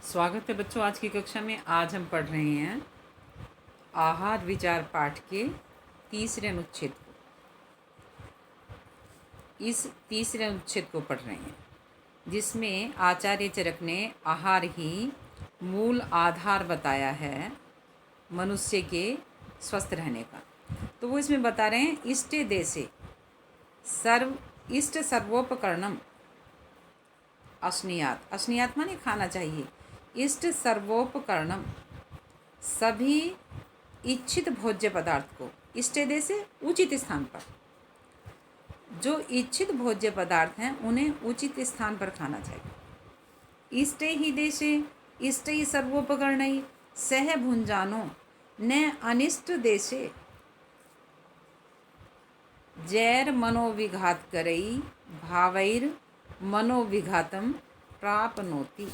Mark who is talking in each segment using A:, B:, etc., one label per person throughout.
A: स्वागत है बच्चों। आज की कक्षा में आज हम पढ़ रहे हैं आहार विचार पाठ के तीसरे अनुच्छेद को। इस तीसरे अनुच्छेद को पढ़ रहे हैं जिसमें आचार्य चरक ने आहार ही मूल आधार बताया है मनुष्य के स्वस्थ रहने का। तो वो इसमें बता रहे हैं इष्टे देशे इष्ट सर्वोपकरणम अश्नीयात। अश्नीयात माने खाना चाहिए। इष्ट सर्वोपकरणम सभी इच्छित भोज्य पदार्थ को इष्टे देशे उचित स्थान पर, जो इच्छित भोज्य पदार्थ हैं उन्हें उचित स्थान पर खाना चाहिए। इष्टे ही देशे इष्टे ही सर्वोपकरणै सह भुंजानो न अनिष्ट देशे जैर मनोविघात करई भावैर मनोविघातम प्राप्नोति।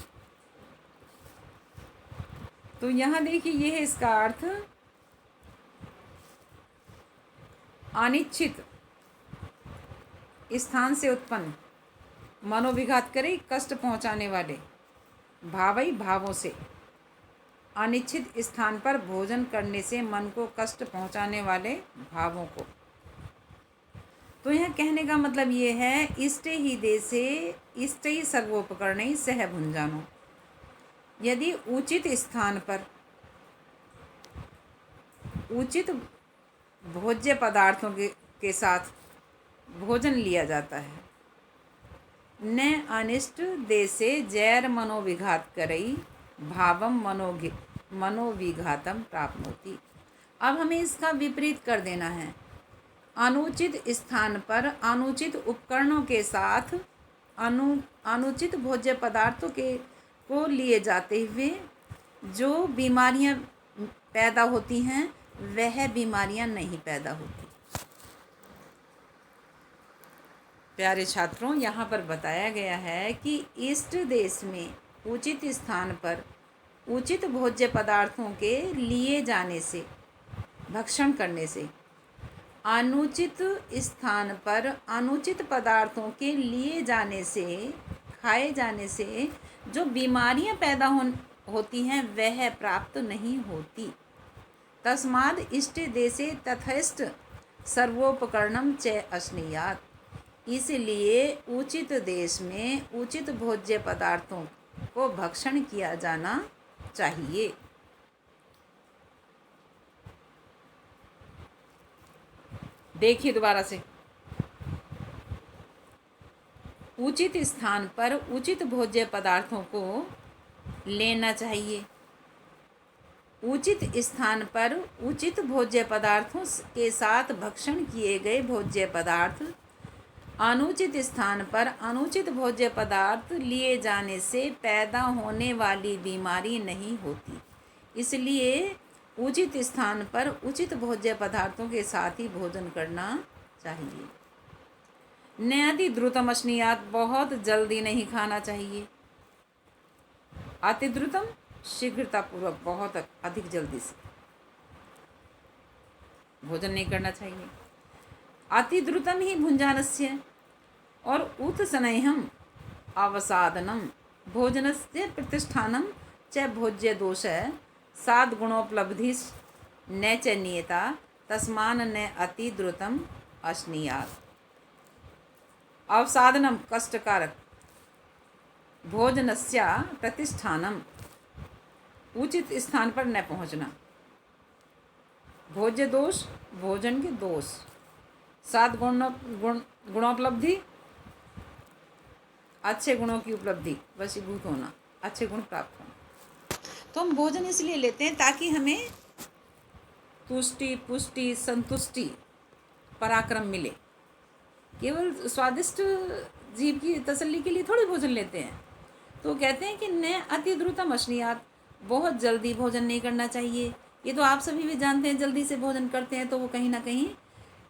A: तो यहाँ देखिए ये है इसका अर्थ, अनिच्छित स्थान से उत्पन्न मनोविघात करे कष्ट पहुँचाने वाले भावई भावों से, अनिच्छित स्थान पर भोजन करने से मन को कष्ट पहुँचाने वाले भावों को। तो यहाँ कहने का मतलब ये है इष्टे ही देशे इष्टे ही सर्वोपकरणै सह भुंजानो। यदि उचित स्थान पर उचित भोज्य पदार्थों के साथ भोजन लिया जाता है, न अनिष्ट देशे जैर मनोविघात करई भावम मनोविघातम प्राप्नोति। अब हमें इसका विपरीत कर देना है। अनुचित स्थान पर अनुचित उपकरणों के साथ अनुचित भोज्य पदार्थों को लिए जाते हुए जो बीमारियां पैदा होती हैं वह बीमारियां नहीं पैदा होती। प्यारे छात्रों, यहाँ पर बताया गया है कि इष्ट देश में उचित स्थान पर उचित भोज्य पदार्थों के लिए जाने से, भक्षण करने से, अनुचित स्थान पर अनुचित पदार्थों के लिए जाने से, खाए जाने से जो बीमारियां पैदा होती हैं वह प्राप्त नहीं होती। तस्माद् इष्टे देशे तथैष्ट सर्वोपकरणम च अश्नीयात्। इसलिए उचित देश में उचित भोज्य पदार्थों को भक्षण किया जाना चाहिए। देखिए दोबारा से, उचित स्थान पर उचित भोज्य पदार्थों को लेना चाहिए। उचित स्थान पर उचित भोज्य पदार्थों के साथ भक्षण किए गए भोज्य पदार्थ अनुचित स्थान पर अनुचित भोज्य पदार्थ लिए जाने से पैदा होने वाली बीमारी नहीं होती। इसलिए उचित स्थान पर उचित भोज्य पदार्थों के साथ ही भोजन करना चाहिए। नयति द्रुतम अश्नीयात्, बहुत जल्दी नहीं खाना चाहिए। अति द्रुतम, शीघ्रतापूर्वक, बहुत अधिक जल्दी से भोजन नहीं करना चाहिए। अति द्रुतम ही भुंजानस्य और उत स्नेहम अवसादनम भोजनस्य प्रतिष्ठानम च भोज्य दोष साद गुणोपलब्धि न च नियता तस्मान न अति द्रुतम अश्नीयात्। अवसादनम कष्टकारक, भोजनस्य प्रतिष्ठानम उचित स्थान पर न पहुंचना, भोज्य दोष भोजन के दोष, सात गुणोपलब्धि अच्छे गुणों की उपलब्धि, वशीभूत होना, अच्छे गुण प्राप्त होना। तो हम भोजन इसलिए लेते हैं ताकि हमें तुष्टि, पुष्टि, संतुष्टि, पराक्रम मिले। केवल स्वादिष्ट जीव की तसल्ली के लिए थोड़ी भोजन लेते हैं। तो कहते हैं कि न अति द्रुतम अश्नीयात्, बहुत जल्दी भोजन नहीं करना चाहिए। ये तो आप सभी भी जानते हैं, जल्दी से भोजन करते हैं तो वो कहीं ना कहीं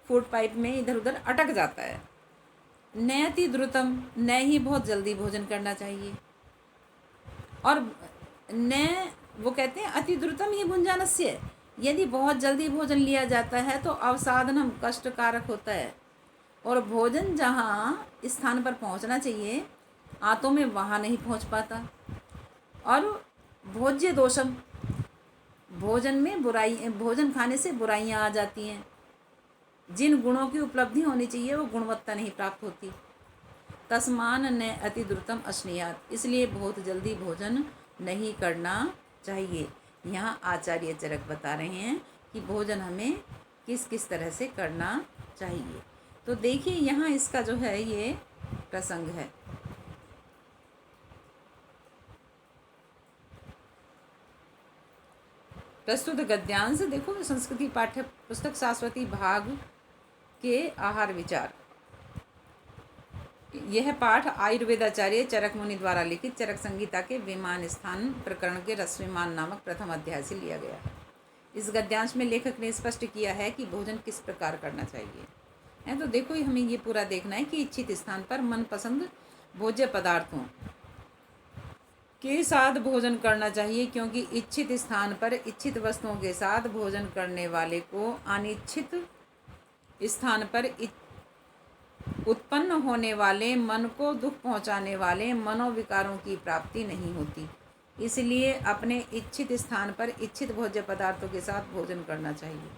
A: फूड पाइप में इधर उधर अटक जाता है। न अति द्रुतम, न ही बहुत जल्दी भोजन करना चाहिए। और न वो कहते हैं अति द्रुतम ही भुंजानस्य, यदि बहुत जल्दी भोजन लिया जाता है तो अवसादनम कष्टकारक होता है। और भोजन जहाँ स्थान पर पहुँचना चाहिए आंतों में वहाँ नहीं पहुँच पाता। और भोज्य दोषम, भोजन में बुराई, भोजन खाने से बुराइयां आ जाती हैं। जिन गुणों की उपलब्धि होनी चाहिए वो गुणवत्ता नहीं प्राप्त होती। तस्मान न अति द्रुतम अश्नीयात, इसलिए बहुत जल्दी भोजन नहीं करना चाहिए। यहाँ आचार्य चरक बता रहे हैं कि भोजन हमें किस किस तरह से करना चाहिए। तो देखिए यहाँ इसका जो है ये प्रसंग है। प्रस्तुत गद्यांश देखो, संस्कृति पाठ्य पुस्तक शाश्वती भाग के आहार विचार। यह पाठ आयुर्वेदाचार्य चरक मुनि द्वारा लिखित चरक संहिता के विमान स्थान प्रकरण के रसविमान नामक प्रथम अध्याय से लिया गया है। इस गद्यांश में लेखक ने स्पष्ट किया है कि भोजन किस प्रकार करना चाहिए है। तो देखो हमें ये पूरा देखना है कि इच्छित स्थान पर मनपसंद भोज्य पदार्थों के साथ भोजन करना चाहिए, क्योंकि इच्छित स्थान पर इच्छित वस्तुओं के साथ भोजन करने वाले को अनिच्छित स्थान पर उत्पन्न होने वाले मन को दुख पहुंचाने वाले मनोविकारों की प्राप्ति नहीं होती। इसलिए अपने इच्छित स्थान पर इच्छित भोज्य पदार्थों के साथ भोजन करना चाहिए।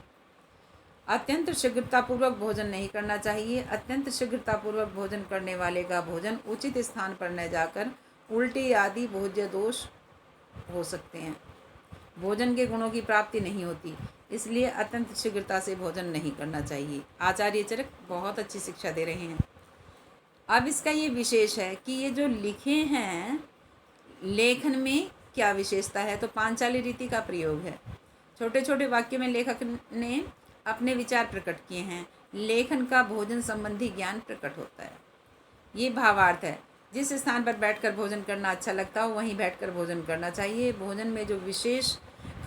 A: अत्यंत शीघ्रतापूर्वक भोजन नहीं करना चाहिए। अत्यंत शीघ्रतापूर्वक भोजन करने वाले का भोजन उचित स्थान पर न जाकर उल्टी आदि भोज्य दोष हो सकते हैं। भोजन के गुणों की प्राप्ति नहीं होती, इसलिए अत्यंत शीघ्रता से भोजन नहीं करना चाहिए। आचार्य चरक बहुत अच्छी शिक्षा दे रहे हैं। अब इसका ये विशेष है कि ये जो लिखे हैं लेखन में क्या विशेषता है, तो पांचाली रीति का प्रयोग है। छोटे छोटे वाक्य में लेखक ने अपने विचार प्रकट किए हैं। लेखन का भोजन संबंधी ज्ञान प्रकट होता है। ये भावार्थ है। जिस स्थान पर बैठकर भोजन करना अच्छा लगता हो वहीं बैठकर भोजन करना चाहिए। भोजन में जो विशेष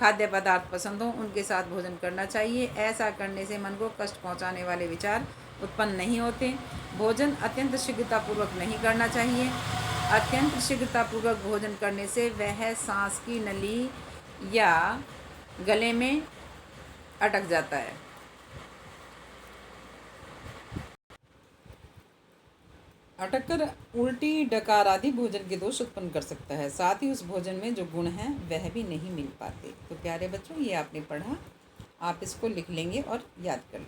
A: खाद्य पदार्थ पसंद हो उनके साथ भोजन करना चाहिए। ऐसा करने से मन को कष्ट पहुंचाने वाले विचार उत्पन्न नहीं होते। भोजन अत्यंत शीघ्रतापूर्वक नहीं करना चाहिए। अत्यंत शीघ्रतापूर्वक भोजन करने से वह सांस की नली या गले में अटक जाता है। अटककर उल्टी डकार आदि भोजन के दोष उत्पन्न कर सकता है। साथ ही उस भोजन में जो गुण हैं वह भी नहीं मिल पाते। तो प्यारे बच्चों, ये आपने पढ़ा, आप इसको लिख लेंगे और याद कर लेंगे।